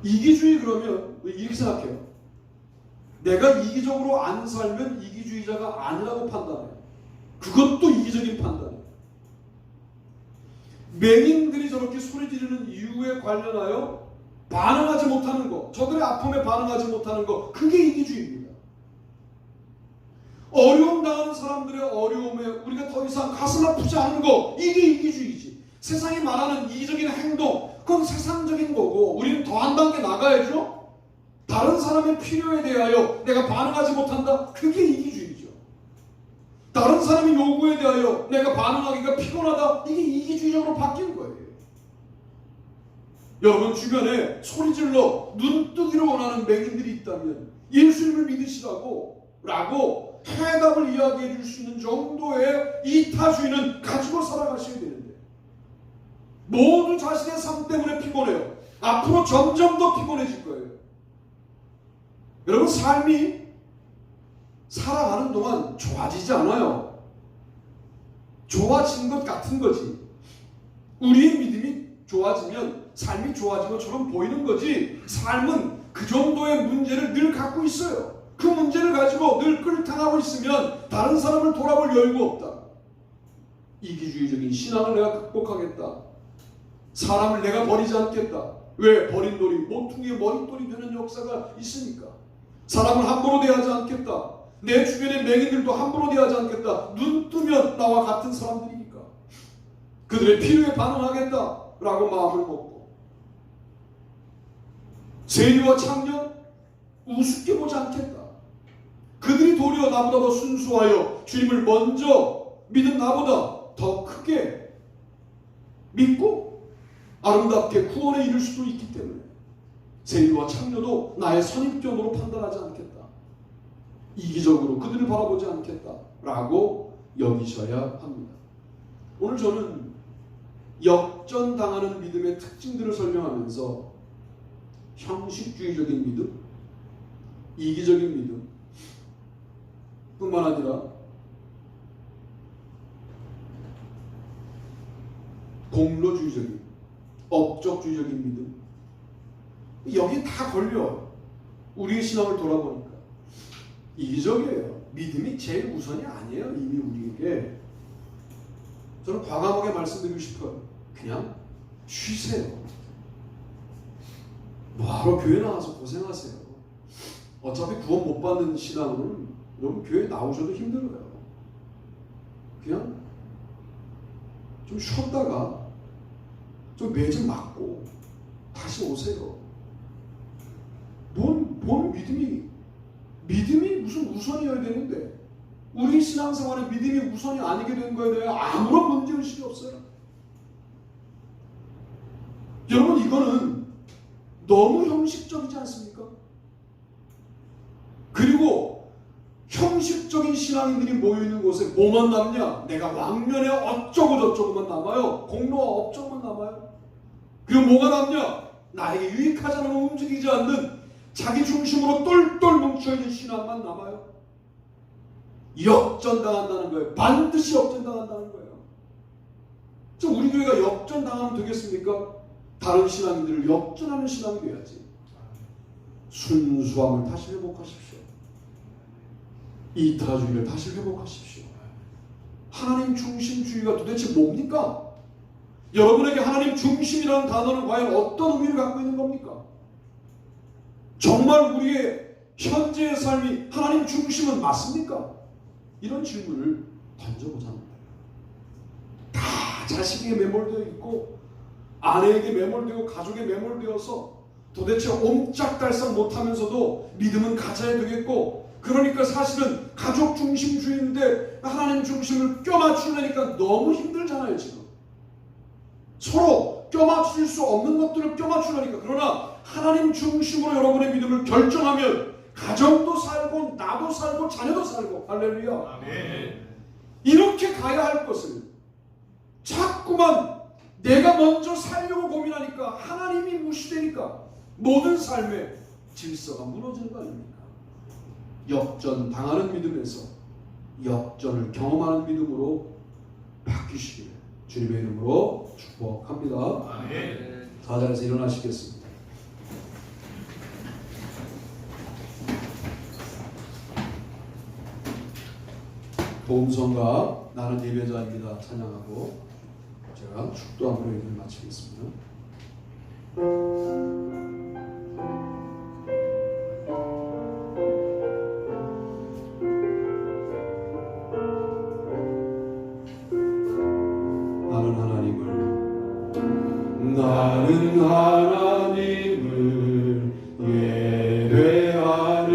이기주의 그러면 이렇게 생각해요. 내가 이기적으로 안 살면 이기주의자가 아니라고 판단해요. 그것도 이기적인 판단이에요. 맹인들이 저렇게 소리 지르는 이유에 관련하여 반응하지 못하는 거, 저들의 아픔에 반응하지 못하는 거, 그게 이기주의입니다. 어려움 당하는 사람들의 어려움에 우리가 더 이상 가슴 아프지 않은 거, 이게 이기주의지. 세상이 말하는 이기적인 행동, 그건 세상적인 거고 우리는 더 한 단계 나가야죠. 다른 사람의 필요에 대하여 내가 반응하지 못한다, 그게 이기주의죠. 다른 사람의 요구에 대하여 내가 반응하기가 피곤하다, 이게 이기주의적으로 바뀐 거예요. 여러분 주변에 소리질러 눈뜨기로 원하는 맹인들이 있다면 예수님을 믿으시라고 라고 해답을 이야기해 줄 수 있는 정도의 이타주의는 가지고 살아가셔야 되는데 모두 자신의 삶 때문에 피곤해요. 앞으로 점점 더 피곤해질 거예요. 여러분 삶이 살아가는 동안 좋아지지 않아요. 좋아진 것 같은 거지. 우리의 믿음이 좋아지면 삶이 좋아진 것처럼 보이는 거지, 삶은 그 정도의 문제를 늘 갖고 있어요. 그 문제를 가지고 늘 끌당하고 있으면 다른 사람을 돌아볼 여유가 없다. 이기주의적인 신앙을 내가 극복하겠다. 사람을 내가 버리지 않겠다. 왜? 버린 돌이 모퉁이의 머릿돌이 되는 역사가 있으니까. 사람을 함부로 대하지 않겠다. 내 주변의 맹인들도 함부로 대하지 않겠다. 눈 뜨면 나와 같은 사람들이니까. 그들의 필요에 반응하겠다 라고 마음을 먹고, 세리와 창녀 우습게 보지 않겠다. 그들이 도리어 나보다 더 순수하여 주님을 먼저 믿은 나보다 더 크게 믿고 아름답게 구원에 이를 수도 있기 때문에 세리와 창녀도 나의 선입견으로 판단하지 않겠다. 이기적으로 그들을 바라보지 않겠다 라고 여기셔야 합니다. 오늘 저는 역전당하는 믿음의 특징들을 설명하면서 형식주의적인 믿음, 이기적인 믿음 뿐만 아니라 공로주의적인, 업적주의적인 믿음, 여기 다 걸려요. 우리의 신앙을 돌아보니까 이기적이에요. 믿음이 제일 우선이 아니에요. 이미 우리에게. 저는 과감하게 말씀드리고 싶어요. 그냥 쉬세요. 뭐하러 교회 나와서 고생하세요. 어차피 구원 못 받는 신앙은 여러분 교회 나오셔도 힘들어요. 그냥 좀 쉬었다가 좀 매질 맞고 다시 오세요. 뭔 믿음이 무슨 우선이어야 되는데 우리 신앙생활에 믿음이 우선이 아니게 된 거에 대해 아무런 문제의식이 없어요. 여러분 이거는 너무 형식적이지 않습니까? 그리고 형식적인 신앙인들이 모여있는 곳에 뭐만 남냐? 내가 왕년에 어쩌고 저쩌고만 남아요. 공로와 업적만 남아요. 그리고 뭐가 남냐? 나에게 유익하지 않으면 움직이지 않는 자기 중심으로 똘똘 뭉쳐있는 신앙만 남아요. 역전당한다는 거예요. 반드시 역전당한다는 거예요. 우리 교회가 역전당하면 되겠습니까? 다른 신앙인들을 역전하는 신앙이 돼야지. 순수함을 다시 회복하십시오. 이타주의를 다시 회복하십시오. 하나님 중심주의가 도대체 뭡니까? 여러분에게 하나님 중심이라는 단어는 과연 어떤 의미를 갖고 있는 겁니까? 정말 우리의 현재의 삶이 하나님 중심은 맞습니까? 이런 질문을 던져보자는 거예요. 다 자식에게 매몰되어 있고 아내에게 매몰되고 가족에 매몰되어서 도대체 옴짝달싹 못하면서도 믿음은 가져야 되겠고, 그러니까 사실은 가족 중심주의인데 하나님 중심을 껴맞추려니까 너무 힘들잖아요. 지금 서로 껴맞출 수 없는 것들을 껴맞추려니까. 그러나 하나님 중심으로 여러분의 믿음을 결정하면 가정도 살고 나도 살고 자녀도 살고, 할렐루야. 아멘. 이렇게 가야 할 것을 자꾸만 내가 먼저 살려고 고민하니까 하나님이 무시되니까 모든 삶의 질서가 무너지는 거 아닙니까? 역전 당하는 믿음에서 역전을 경험하는 믿음으로 바뀌시길 주님의 이름으로 축복합니다. 아멘. 다 자리에서 일어나시겠습니다. 보험성가 나는 예배자입니다 찬양하고 제가 축도함으로 예배를 마치겠습니다. 나는 하나님을 예배하는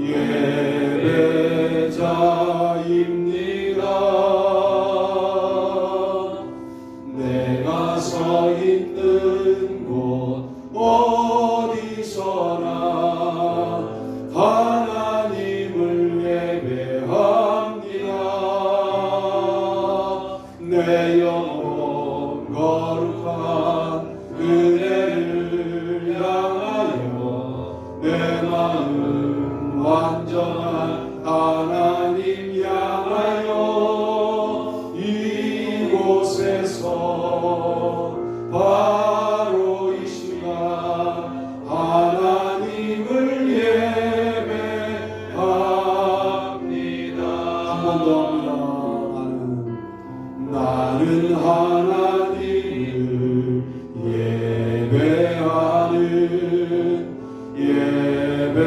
예배자입니다. 내가 서 있는 곳 어디서나 하나님을 예배합니다. 내 영혼 거룩한 은혜를 향하여 내 마음 완전한 하나님 향하여 이곳에서 바로 이 시간 하나님을 예배합니다. 한 번 더 합니다. 나는 하나님을 예배하는 예배자입니다.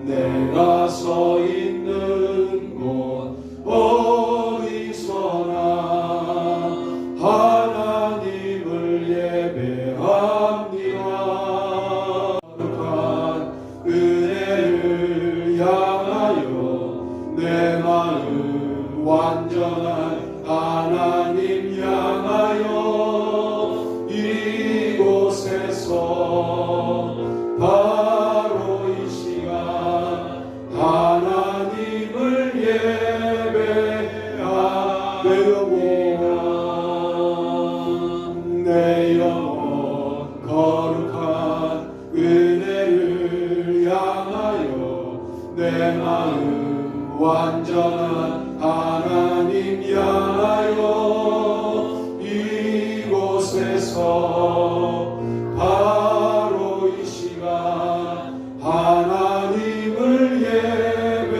내가 서 있는 곳 어디서나 하나님을 예배합니다. 거룩한 은혜를 향하여 내 마음 완전한 하나님 향하여 이곳에서 바로 이 시간 하나님을 예배합니다. 내 영혼 거룩한 은혜를 향하여 내 마음 완전한 하나님 향하여 이곳에서 바로 이 시간 하나님을 예배.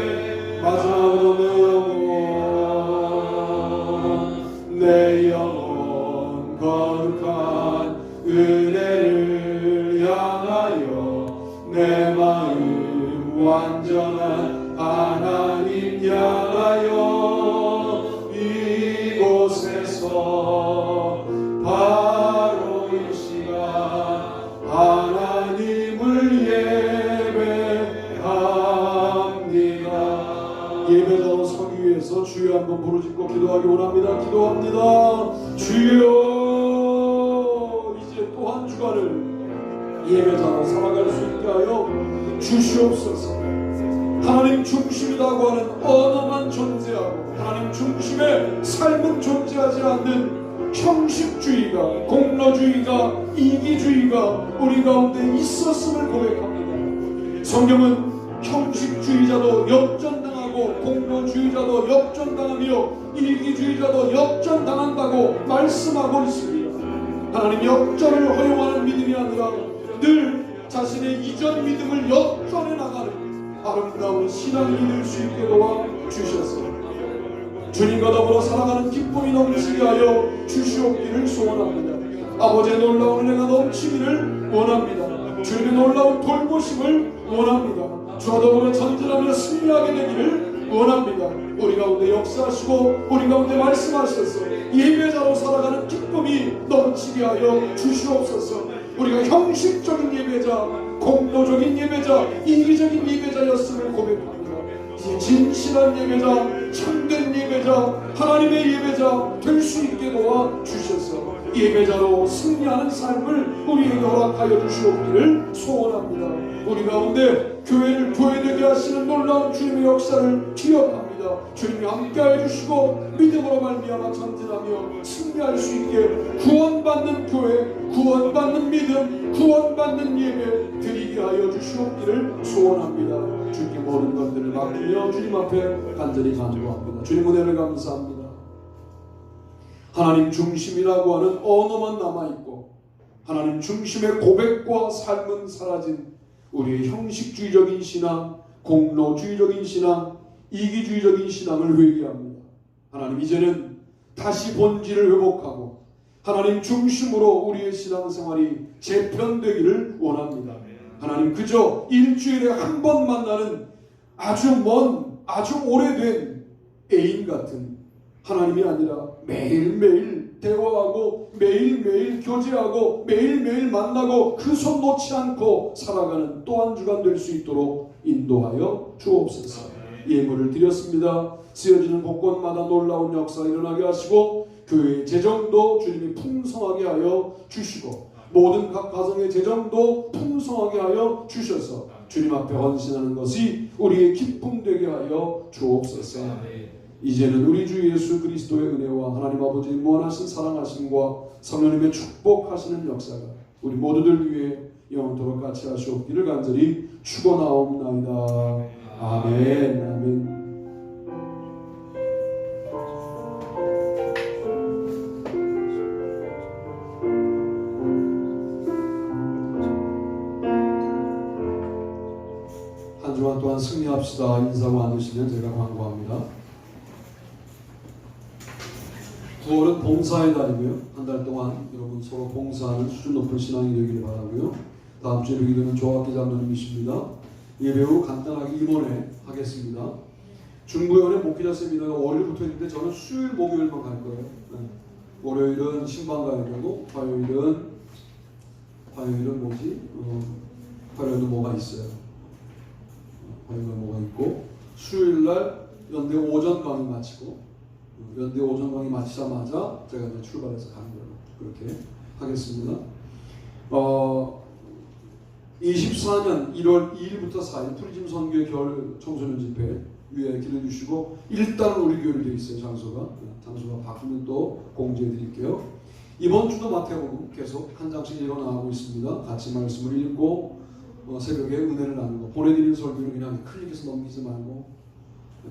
마지막으로 내 영혼 거룩한 은혜를 내 마음 완전한 하나님 향하여 이곳에서 바로 이 시간 하나님을 예배합니다. 예배자로 서기 위해서 주여 한번 부르짖고 기도하기 원합니다. 기도합니다. 주여, 이제 또 한 주간을 예배자로 살아갈 수 있게 하여 주시옵소서. 하나님 중심이라고 하는 언어만 존재하고 하나님 중심의 삶은 존재하지 않는 형식주의가, 공로주의가, 이기주의가 우리 가운데 있었음을 고백합니다. 성경은 형식주의자도 역전당하고 공로주의자도 역전당하며 이기주의자도 역전당한다고 말씀하고 있습니다. 하나님 역전을 허용하는 믿음이 아니라 늘 자신의 이전 믿음을 역전해 나가는 아름다운 신앙이 될 수 있게 도와 주셔서 주님과 더불어 살아가는 기쁨이 넘치게 하여 주시옵기를 소원합니다. 아버지의 놀라운 은혜가 넘치기를 원합니다. 주님의 놀라운 돌보심을 원합니다. 주와 더불어 전진하며 승리하게 되기를 원합니다. 우리 가운데 역사하시고 우리 가운데 말씀하셔서 예배자로 살아가는 기쁨이 넘치게 하여 주시옵소서. 우리가 형식적인 예배자, 공로적인 예배자, 이기적인 예배자였음을 고백합니다. 이제 진실한 예배자, 참된 예배자, 하나님의 예배자 될 수 있게 도와 주셔서 예배자로 승리하는 삶을 우리에게 허락하여 주시옵기를 소원합니다. 우리 가운데 교회를 교회되게 하시는 놀라운 주님의 역사를 기억합니다. 주님이 함께하여 주시고 믿음으로 말미암아 전진하며 승리할 수 있게 구원받는 교회, 구원받는 믿음, 구원받는 예배 드리게 하여 주시옵기를 소원합니다. 주님께 모든 것들을 맡기며 주님 앞에 간절히 간구합니다. 주님 은혜를 감사합니다. 하나님 중심이라고 하는 언어만 남아있고 하나님 중심의 고백과 삶은 사라진 우리의 형식주의적인 신앙, 공로주의적인 신앙, 이기주의적인 신앙을 회개합니다. 하나님 이제는 다시 본질을 회복하고 하나님 중심으로 우리의 신앙생활이 재편되기를 원합니다. 하나님 그저 일주일에 한 번 만나는 아주 먼, 아주 오래된 애인 같은 하나님이 아니라 매일매일 대화하고 매일매일 교제하고 매일매일 만나고 그 손 놓지 않고 살아가는 또 한 주간 될 수 있도록 인도하여 주옵소서. 예물을 드렸습니다. 쓰여지는 곳곳마다 놀라운 역사가 일어나게 하시고 교회의 재정도 주님이 풍성하게 하여 주시고 모든 각 가정의 재정도 풍성하게 하여 주셔서 주님 앞에 헌신하는 것이 우리의 기쁨 되게 하여 주옵소서. 이제는 우리 주 예수 그리스도의 은혜와 하나님 아버지의 무한하신 사랑하심과 성령님의 축복하시는 역사가 우리 모두들 위해 영원토록 같이 하시옵기를 간절히 축원하옵나이다. 아멘. 아멘. 한 주간 동안 승리합시다. 인사하고 앉으시면 제가 광고합니다. 9월은 봉사의 달이고요. 한 달 동안 여러분 서로 봉사하는 수준 높은 신앙이 되기를 바라고요. 다음 주에 뵙게 되면 조학기 장로님이십니다. 예배 후 간단하게 임원회 하겠습니다. 중부연의 목회자 세미나가 월요일부터 있는데 저는 수요일 목요일만 갈 거예요. 네. 월요일은 신방 가야 되고 화요일은 뭐지? 화요일은 뭐가 있어요. 화요일은 뭐가 있고 수요일날 연대 오전 강의 마치고 연대 오전 강의 마치자마자 제가 이제 출발해서 가는 걸로 그렇게 하겠습니다. 24년 1월 2일부터 4일 프리즘 선교의 겨울 청소년 집회 위에 기도해 주시고 일단은 우리 교회로 되어 있어요. 장소가 바뀌면 또 공지해 드릴게요. 이번 주도 마태복음 계속 한 장씩 읽어나가고 있습니다. 같이 말씀을 읽고 새벽에 은혜를 나누고 보내드리는 설교를 그냥 클릭해서 넘기지 말고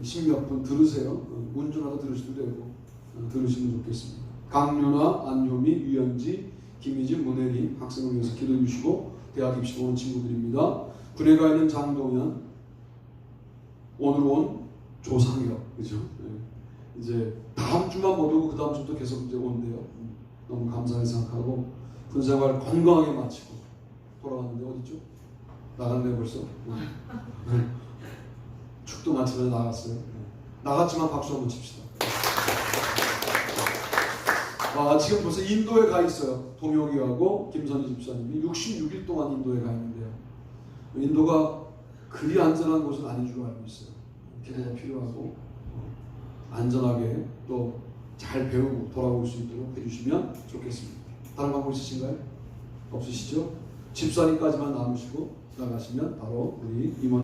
10몇 분 들으세요. 운전하다 들으셔도 되고 들으시면 좋겠습니다. 강유나 안효미, 유현지, 김희진, 문혜리 학생을 위해서 기도해 주시고 대학 입시 오는 친구들입니다. 군에 가 있는 장동현, 오늘 온 조상혁, 그죠? 네. 이제 다음 주만 못 오고 그 다음 주도 계속 이제 온대요. 너무 감사하게 생각하고 군생활 건강하게 마치고 돌아왔는데 어디죠? 나갔네 벌써. 축도 많지만 나갔어요. 나갔지만 박수 한번 칩시다. 지금 벌써 인도에 가 있어요. 동혁이하고 김선희 집사님이 66일 동안 인도에 가 있는데요. 인도가 그리 안전한 곳은 아닌 줄 알고 있어요. 기도가 필요하고 안전하게 또 잘 배우고 돌아올 수 있도록 해주시면 좋겠습니다. 다른 방법 있으신가요? 없으시죠? 집사님까지만 남으시고 나가시면 바로 우리 임원